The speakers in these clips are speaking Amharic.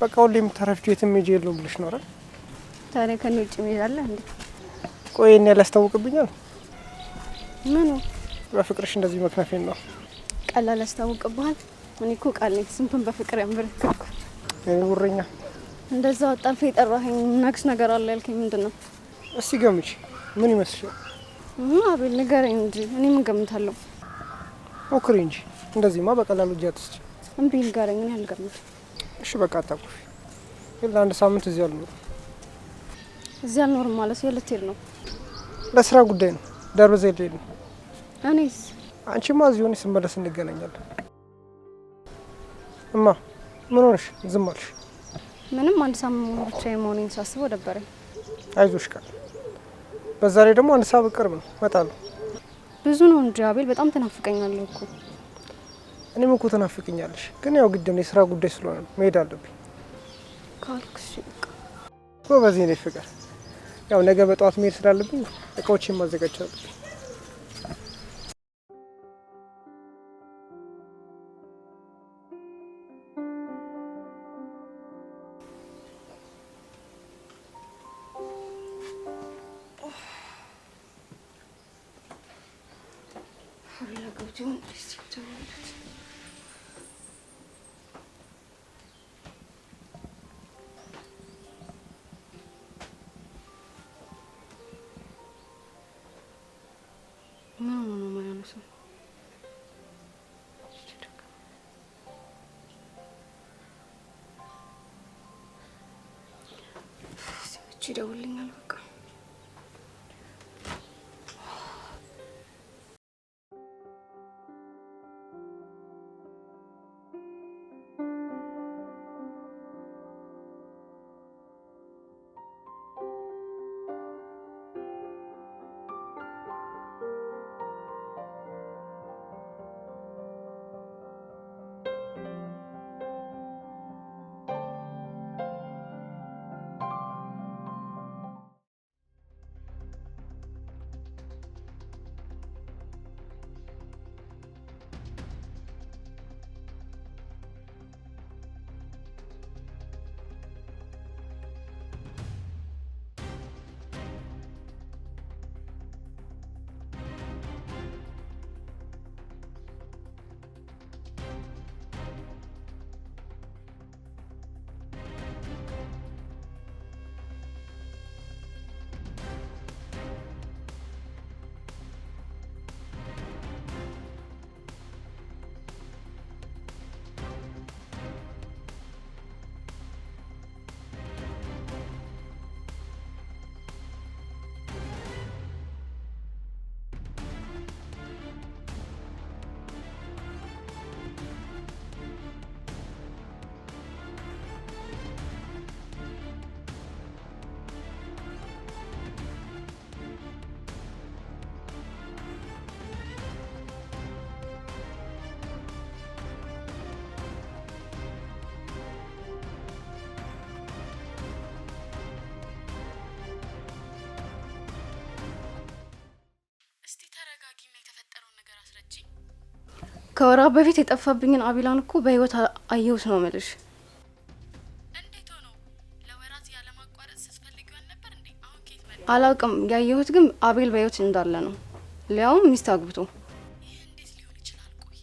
በቃ ሁሌ የምታረፍጂው የትም ሄጄ የለውም ብለሽ ነው አይደል? ታዲያ ከኔ ውጭ ትሄዳለህ እንዴ? ቆይ እኔ ያላስታውቅብኛል? ምኑ? በፍቅርሽ እንደዚህ መክነፌን ነው። ቀላል ያስታውቅብሃል? እኔ እኮ ቃል ነኝ ስንቱን በፍቅር ያንበረከኩ። እኔ ጉረኛ እንደዛ ወጣልፈ የጠራኸኝ ነክስ ነገር አለ ያልከኝ ምንድን ነው? እስቲ ገምች፣ ምን ይመስልሻል? አቤል ንገረኝ እንጂ እኔ ምን ገምታለሁ? ሞክሪ እንጂ እንደዚህማ በቀላሉ እጅ አትስጪ። እምቢ ንገረኝ፣ እኔ አልገምትም። እሺ በቃ አታኩፊ። ግን ለአንድ ሳምንት እዚህ አልኖርም። እዚህ አልኖርም ማለት የት ልትሄድ ነው? ለስራ ጉዳይ ነው። ደርብ ዘይት ልሄድ ነው። እኔስ? አንቺማ እዚህ ሆነሽ ስመለስ እንገናኛለን። እማ ምን ሆነሽ ዝም አልሽ? ምንም አንድ ሳምንት ብቻ የመሆኔን ሳስበው ደበረኝ። አይዞሽ ቃል። በዛ ላይ ደግሞ አንድ ሰዓት ቅርብ ነው፣ እመጣለሁ። ብዙ ነው እንጂ አቤል፣ በጣም ትናፍቀኛለህ እኮ። እኔም እኮ ትናፍቅኛለሽ፣ ግን ያው ግድ ነው፣ የስራ ጉዳይ ስለሆነ ነው መሄድ አለብኝ። ካልክሽ በቃ ጎበዝ ነሽ ፍቅር። ያው ነገ በጠዋት መሄድ ስላለብኝ እቃዎችን ማዘጋጀት አለብኝ። ይደውልልኛል በቃ። ከወራት በፊት የጠፋብኝን አቢላን እኮ በህይወት አየሁት ነው የምልሽ። እንዴት ሆኖ? ለወራት ያለማቋረጥ ስትፈልጊው ነበር እንዴ? አሁን ከየት መጣ? አላውቅም። ያየሁት ግን አቤል በህይወት እንዳለ ነው፣ ሊያውም ሚስት አግብቶ። ይህ እንዴት ሊሆን ይችላል? ቆይ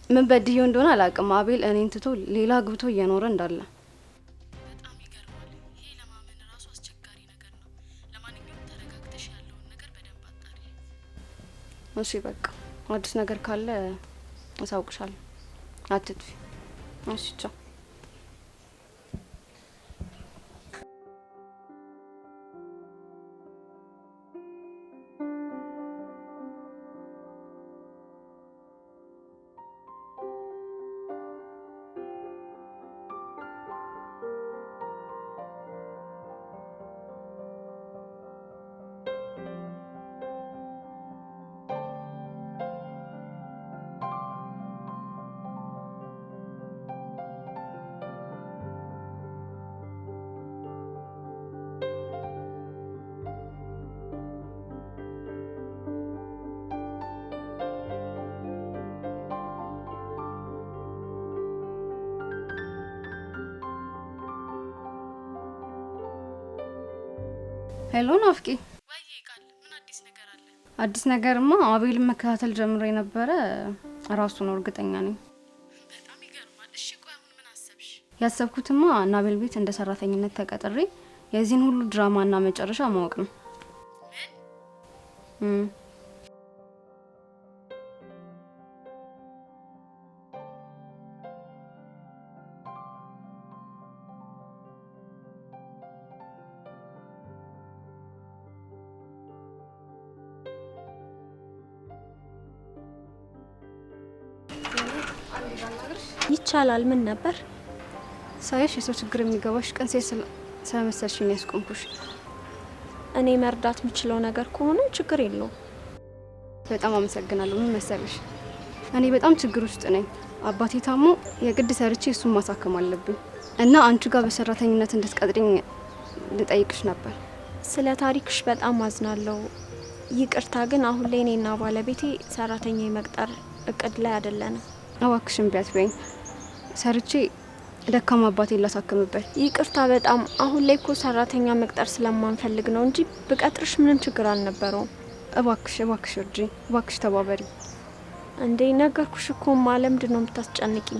ምን በድዬው እንደሆነ አላውቅም። አቤል እኔን ትቶ ሌላ አግብቶ እየኖረ እንዳለ። በጣም ይገርማል። ይሄ ለማመን ራሱ አስቸጋሪ ነገር ነው። ለማንኛውም ተረጋግተሽ ያለውን ነገር በደንብ አጣሪ። እሺ በቃ አዲስ ነገር ካለ አሳውቅሻለሁ። አትጥፊ። እሺ ቻው። ሄሎ ናፍቂ። ወይዬ ቃል ምን አዲስ ነገር አለ? አዲስ ነገርማ አቤልን መከታተል ጀምሮ የነበረ ራሱ ነው፣ እርግጠኛ ነኝ። በጣም ይገርማል። እሺ ቆይ አሁን ምን አሰብሽ? ያሰብኩትማ ናቤል ቤት እንደ ሰራተኝነት ተቀጥሬ የዚህን ሁሉ ድራማና መጨረሻ ማወቅ ነው። ምን? ይቻላል። ምን ነበር? ሳይሽ የሰው ችግር የሚገባሽ ቀን ሴት ስለመሰልሽኝ ያስቆምኩሽ። እኔ መርዳት የምችለው ነገር ከሆነ ችግር የለውም። በጣም አመሰግናለሁ። ምን መሰልሽ፣ እኔ በጣም ችግር ውስጥ ነኝ። አባቴ ታሞ የግድ ሰርቼ እሱን ማሳከም አለብኝ እና አንቺ ጋር በሰራተኝነት እንድትቀጥሪኝ ልጠይቅሽ ነበር። ስለ ታሪክሽ በጣም አዝናለሁ። ይቅርታ ግን አሁን ላይ እኔና ባለቤቴ ሰራተኛ የመቅጠር እቅድ ላይ አይደለንም። እባክሽን ቢያትበኝ ሰርቼ ደካማ አባቴን ላሳክምበት። ይቅርታ በጣም አሁን ላይ እኮ ሰራተኛ መቅጠር ስለማንፈልግ ነው እንጂ ብቀጥርሽ ምንም ችግር አልነበረውም። እባክሽ እርጂኝ፣ እባክሽ ተባበሪ። እንዴ ነገርኩሽ እኮ ማለምንድን ነው የምታስጨንቂኝ?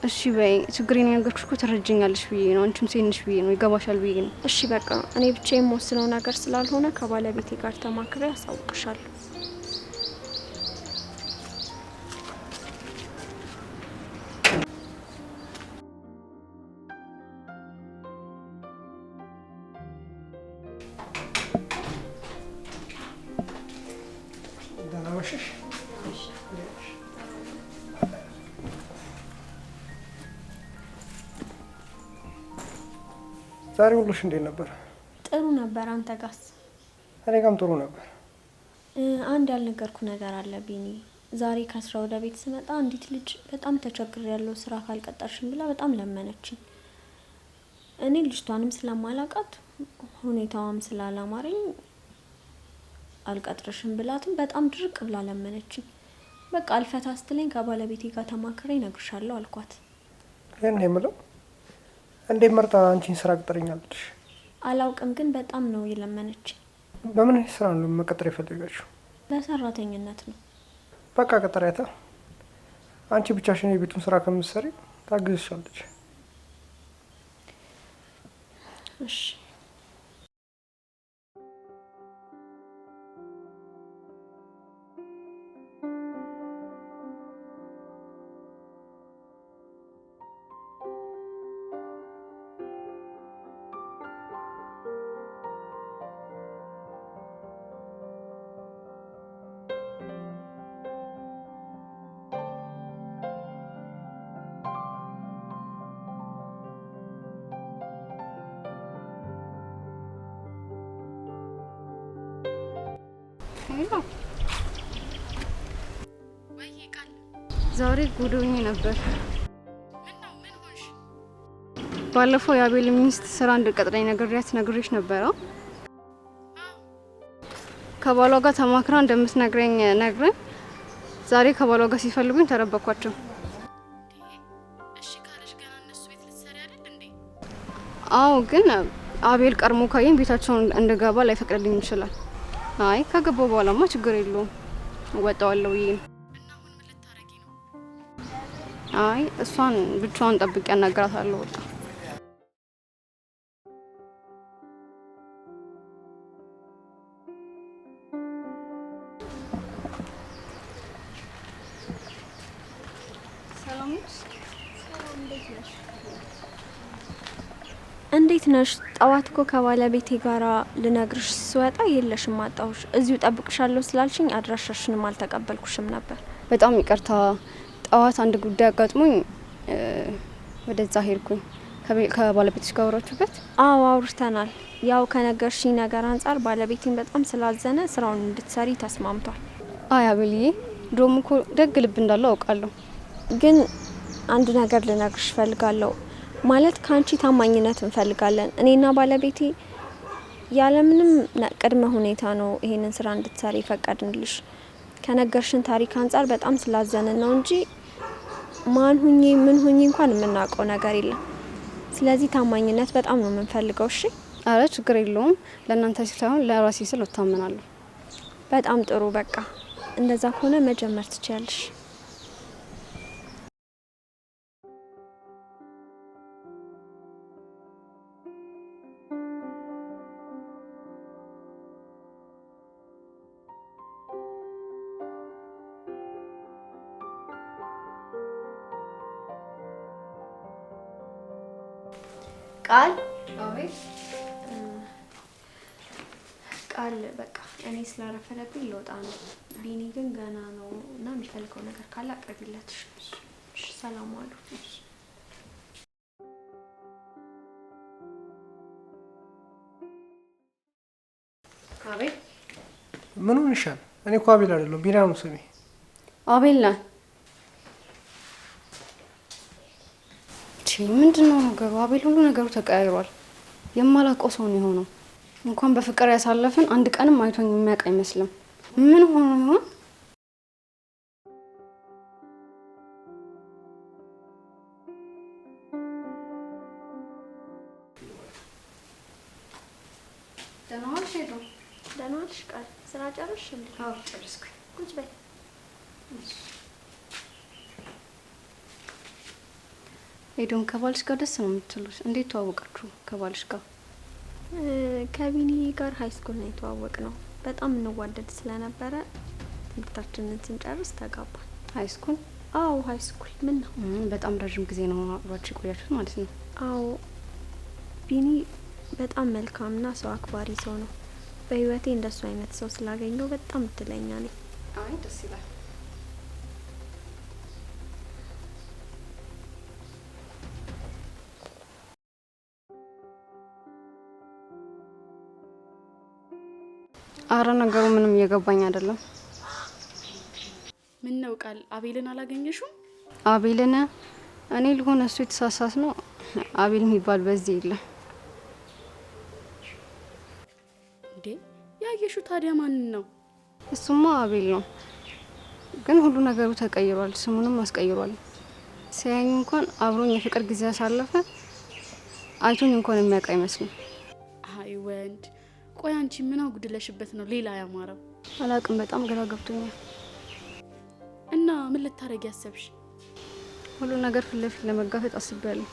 እሺ በይ፣ ችግሬን የነገርኩሽ እኮ ትረጅኛለሽ ብዬ ነው፣ አንቺም ሴንሽ ብዬ ነው፣ ይገባሻል ብዬ ነው። እሺ በቃ እኔ ብቻ የምወስነው ነገር ስላልሆነ ከባለቤቴ ጋር ተማክሬ ያሳውቅሻለሁ። ዛሬ ሁሉሽ እንዴት ነበር? ጥሩ ነበር። አንተ ጋስ? እኔ ጋም ጥሩ ነበር። አንድ ያልነገርኩ ነገር አለ ቢኒ። ዛሬ ከስራ ወደ ቤት ስመጣ አንዲት ልጅ በጣም ተቸግር ያለው ስራ ካልቀጠርሽም ብላ በጣም ለመነችኝ። እኔ ልጅቷንም ስለማላቃት ሁኔታዋም ስላላማረኝ አልቀጥርሽም ብላትም በጣም ድርቅ ብላ ለመነችኝ። በቃ አልፈታ ስትለኝ ከባለቤቴ ጋር ተማክሬ እነግርሻለሁ አልኳት። ይሄን የምለው እንዴ መርጣ አንቺን ስራ ቅጠረኛለሽ? አላውቅም ግን በጣም ነው የለመነችኝ። በምን ስራ ነው መቀጠር የፈለጋችሁ? በሰራተኝነት ነው። በቃ ቀጠሪያታ። አንቺ ብቻሽን የቤቱን ስራ ከምትሰሪ ታግዝሻለች። እሺ ወይዬ ቃል ዛሬ ጉዶኝ ነበር። ምን ነው? ምን ሆንሽ? ባለፈው የአቤል ሚስት ስራ እንድቀጥረኝ ነግሬሽ ነበረ። ከባሏ ጋር ተማክራ እንደምትነግረኝ ነግረን ዛሬ ከባሏ ጋር ሲፈልጉኝ ተረበኳቸው። እሺ ካለሽ ገና እነሱ ቤት ልትሰሪ አይደል እንዴ? አዎ ግን አቤል ቀድሞ ካየኝ ቤታቸውን እንድገባ ላይፈቅድልኝ ይችላል። አይ ከገባው በኋላማ ችግር የለውም እወጣዋለሁ ብዬ ነው። እና አሁን ምን ልታረጊ ነው? አይ እሷን ብቻዋን ጠብቄ ያናግራታለሁ። ወጣ እንዴት ነሽ? ጠዋት እኮ ከባለቤቴ ጋራ ልነግርሽ ስወጣ የለሽም አጣሁሽ። እዚሁ ጠብቅሻለሁ ስላልሽኝ አድራሻሽንም አልተቀበልኩሽም ነበር። በጣም ይቅርታ። ጠዋት አንድ ጉዳይ አጋጥሞኝ ወደዛ ሄድኩኝ። ከባለቤትሽ ጋር አወራችሁበት? አዎ አውርተናል። ያው ከነገርሽኝ ነገር አንጻር ባለቤቴን በጣም ስላዘነ ስራውን እንድትሰሪ ተስማምቷል። አይ አቤልዬ፣ ድሮም እኮ ደግ ልብ እንዳለው አውቃለሁ። ግን አንድ ነገር ልነግርሽ ፈልጋለሁ። ማለት ካንቺ ታማኝነት እንፈልጋለን። እኔና ባለቤቴ ያለምንም ቅድመ ሁኔታ ነው ይሄንን ስራ እንድትሰሪ ፈቀድንልሽ። ከነገርሽን ታሪክ አንጻር በጣም ስላዘንን ነው እንጂ ማን ሁኚ ምን ሁኚ እንኳን የምናውቀው ነገር የለም። ስለዚህ ታማኝነት በጣም ነው የምንፈልገው። እሺ አረ ችግር የለውም። ለእናንተ ሳይሆን ለራሴ ስል እታመናለሁ። በጣም ጥሩ። በቃ እንደዛ ከሆነ መጀመር ትችያለሽ። ቃል ቃል በቃ እኔ ስላረፈለብኝ ልወጣ ነው። ቢኒ ግን ገና ነው እና የሚፈልገው ነገር ካለ አቅርቢለት። እሺ ሰላም ዋሉ። አቤል ምን ሆነሻል? እኔ እኮ አቤል አይደለሁም ቢና ነው ስሜ። አቤል ነህ? ምንድነው ነገሩ? አቤል ሁሉ ነገሩ ተቀያይሯል። የማላውቀው ሰው ነው የሆነው። እንኳን በፍቅር ያሳለፍን አንድ ቀንም አይቶኝ የሚያውቅ አይመስልም። ምን ሆኖ ይሆን? ደህና ዋልሽ ሄዱ? ደህና ዋልሽ ቃል። ስራ ጨረስሽ እንዴ? አዎ ጨረስኩኝ። ቁጭ በይ። ሄዱን ከባልሽ ጋር ደስ ነው የምትሉት? እንዴት ተዋወቃችሁ ከባልሽ ጋር? ከቢኒ ጋር ሀይ ስኩል ነው የተዋወቅ ነው። በጣም እንዋደድ ስለነበረ ትምህርታችንን ስንጨርስ ተጋባን። ሀይ ስኩል? አዎ ሀይ ስኩል። ምን ነው በጣም ረጅም ጊዜ ነው አብራችሁ የቆያችሁት ማለት ነው? አዎ ቢኒ በጣም መልካምና ሰው አክባሪ ሰው ነው። በህይወቴ እንደሱ አይነት ሰው ስላገኘው በጣም እድለኛ ነኝ። አይ ደስ ይላል። አረ ነገሩ ምንም እየገባኝ አይደለም። ምን ነው ቃል አቤልን አላገኘሽው? አቤልን እኔ ልሆን እሱ የተሳሳት ነው። አቤል የሚባል በዚህ የለም። እንዴ ያየሽው ታዲያ ማን ነው? እሱማ አቤል ነው፣ ግን ሁሉ ነገሩ ተቀይሯል። ስሙንም አስቀይሯል። ሲያየኝ እንኳን አብሮኝ የፍቅር ጊዜ ያሳለፈ አይቶኝ እንኳን የሚያውቅ አይመስልም። አይ ወንድ ቆይ አንቺ ምን አጉድለሽበት ነው ሌላ ያማረው? አላቅም፣ በጣም ግራ ገብቶኛል። እና ምን ልታረጊ ያሰብሽ? ሁሉ ነገር ፊት ለፊት ለመጋፈጥ አስቤያለሁ።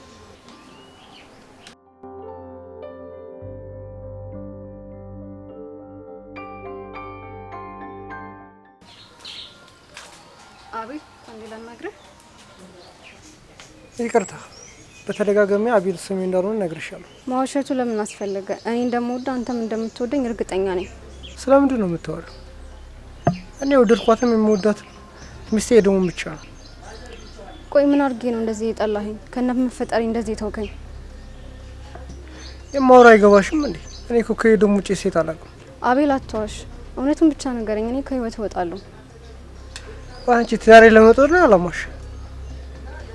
አቤል አንዴ ላናግርህ። ይቅርታ፣ በተደጋጋሚ አቤል ስሜ እንዳልሆነ ነግሬሻለሁ። ማዋሸቱ ለምን አስፈለገ? እኔ እንደምወድ አንተም እንደምትወደኝ እርግጠኛ ነኝ። ስለምንድን ነው የምታወሪው? እኔ ወደድኳትም የምወዳት ሚስቴ ደግሞ ብቻ ነው። ቆይ ምን አድርጌ ነው እንደዚህ የጠላኸኝ? ከነ መፈጠሪ እንደዚህ ተውከኝ? የማወራ አይገባሽም እንዴ? እኔ እኮ ከሄደም ውጪ ሴት አላውቅም። አቤል አትዋሽ፣ እውነቱን ብቻ ንገረኝ። እኔ ከህይወት እወጣለሁ። አንቺ ትዳሬ ለመጦር ነው አላማሽ?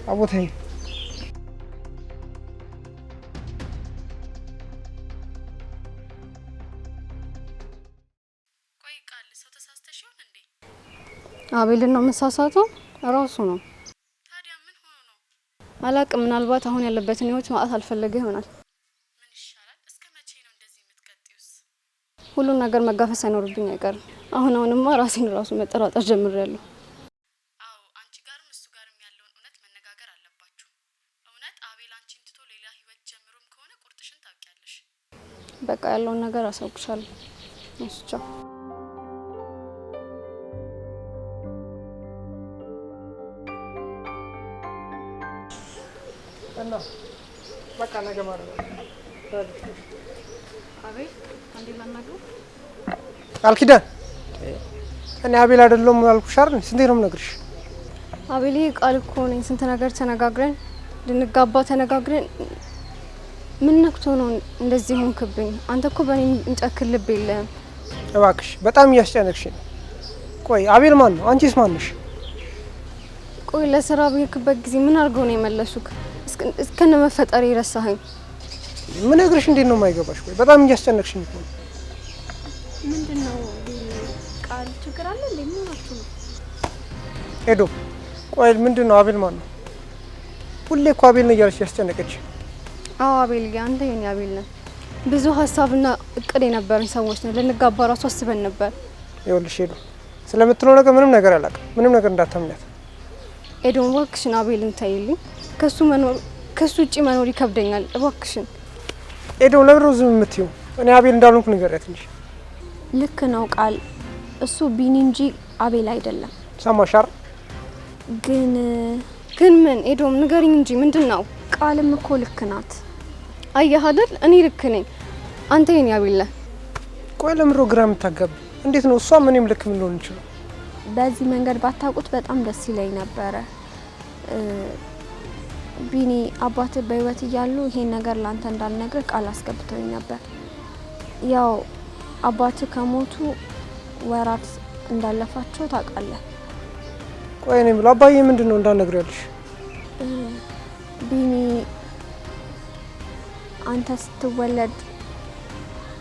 አቦታይ ቆይ ቃል ሰው ተሳስተሽ ይሆን እንዴ? አቤልን ነው መሳሳተው? ራሱ ነው። ታዲያ ምን ሆኖ ነው? አላቅም። ምናልባት አሁን ያለበትን ህይወት ማጣት አልፈለገ ይሆናል። ምን ይሻላል? እስከ መቼ ነው እንደዚህ የምትቀጥዩስ? ሁሉን ነገር መጋፈጥ ሳይኖርብኝ አይቀርም። አሁንማ ራሴን ራሱ መጠራጠር ጀምሬያለሁ። አዎ አንቺ ጋርም እሱ ጋርም ያለውን እውነት መነጋገር አለባችሁ። እውነት አቤል አንቺን ትቶ ሌላ ህይወት ጀምሮም ከሆነ ቁርጥሽን ታውቂያለሽ። በቃ ያለውን ነገር አሳውቅሻለሁ። እሺ እና በቃ ነገ ማለት ነው። አቤል አንዴ ላናግረው። ቃል ኪዳን እኔ አቤል አይደለሁም አልኩሽ አይደል? ስንቴ ነው የምነግርሽ? አቤል ቃል እኮ ነኝ። ስንት ነገር ተነጋግረን ልንጋባ ተነጋግረን ምን ነክቶ ነው እንደዚህ ሆንክብኝ? አንተ እኮ በእኔ እንጨክል ልብ የለህም። እባክሽ በጣም እያስጨነቅሽ ነው። ቆይ አቤል ማን ነው? አንቺስ ማን ነሽ? ቆይ ለስራ በሄድክበት ጊዜ ምን አድርገው ነው የመለሱክ? እስከነ መፈጠሪ ረሳኸኝ። ምን ነግርሽ እንዴት ነው የማይገባሽ? ቆይ በጣም እያስጨነቅሽኝ እኮ ነው። ምንድነው ቃል? ችግር አለ እንዴ? ምን ሆናችሁ ነው? ሄዶ ቆይ ምንድነው? አቤል ማን ነው? ሁሌ እኮ አቤል ነው እያለች ያስጨነቀች። አዎ አቤል፣ አንተ የኔ አቤል ነህ። ብዙ ሀሳብና እቅድ የነበረን ሰዎች ነው። ልንጋባ ራሱ አስበን ነበር። ይኸውልሽ ሄዱ ስለምትለው ነገር ምንም ነገር አላውቅም። ምንም ነገር እንዳታምኛት። ኤዶን እባክሽን አቤልን ተይልኝ። ከሱ ውጪ መኖር ይከብደኛል። እባክሽን ኤዶን ለምን ነው ዝም የምትይው? እኔ አቤል እንዳልሆንኩ ንገሪያት እንጂ። ልክ ነው ቃል፣ እሱ ቢኒ እንጂ አቤል አይደለም። ሰማሽ አይደል? ግን ምን ኤዶም ንገሪኝ እንጂ ምንድነው? ቃልም እኮ ልክ ናት። አየህ አይደል? እኔ ልክ ነኝ፣ አንተ የኔ አቤል ነህ። ቆይ ለምሮ ግራ የምታጋብ እንዴት ነው? እሷ ምንም ልክ ምን ሊሆን ይችላል? በዚህ መንገድ ባታውቁት በጣም ደስ ይለኝ ነበረ። ቢኒ አባትህ በህይወት እያሉ ይሄን ነገር ላንተ እንዳልነግር ቃል አስገብቶኝ ነበር። ያው አባትህ ከሞቱ ወራት እንዳለፋቸው ታውቃለህ። ቆይ እኔ ብለው አባዬ ምንድነው እንዳልነግርልሽ? ቢኒ አንተ ስትወለድ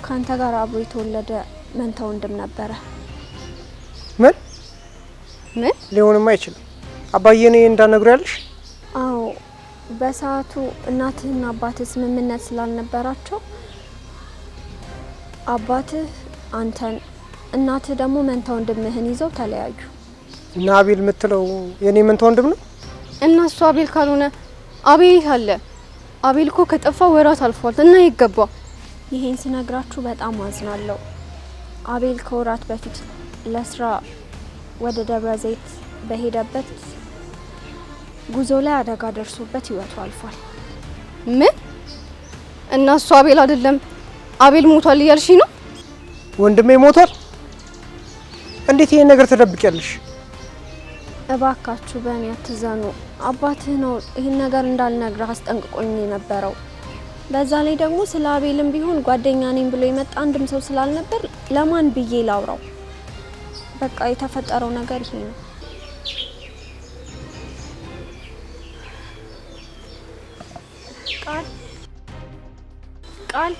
ካንተ ጋር አብሮ የተወለደ መንታ ወንድም ነበረ። ምን ምን ሊሆንም አይችልም። አባዬ እኔ እንዳልነግርልሽ? አዎ በሰዓቱ እናትህና አባትህ ስምምነት ስላልነበራቸው አባትህ አንተን እናትህ ደግሞ መንታ ወንድምህን ይዘው ተለያዩ። እና አቤል የምትለው የኔ መንታ ወንድም ነው? እና እሱ አቤል ካልሆነ አቤል አለ። አቤል እኮ ከጠፋ ወራት አልፏል እና ይገባ። ይሄን ስነግራችሁ በጣም አዝናለሁ። አቤል ከወራት በፊት ለስራ ወደ ደብረ ዘይት በሄደበት ጉዞ ላይ አደጋ ደርሶበት ህይወቱ አልፏል። ምን? እና እሱ አቤል አይደለም አቤል ሞቷል እያልሽ ነው? ወንድሜ ሞቷል? እንዴት ይሄን ነገር ተደብቂያለሽ? እባካችሁ በእኔ አትዘኑ። አባትህ ነው ይሄን ነገር እንዳልነግርህ አስጠንቅቆኝ የነበረው። በዛ ላይ ደግሞ ስለ አቤልም ቢሆን ጓደኛ ነኝ ብሎ የመጣ አንድም ሰው ስላልነበር ለማን ብዬ ላውራው? በቃ የተፈጠረው ነገር ይሄ ነው። ቃል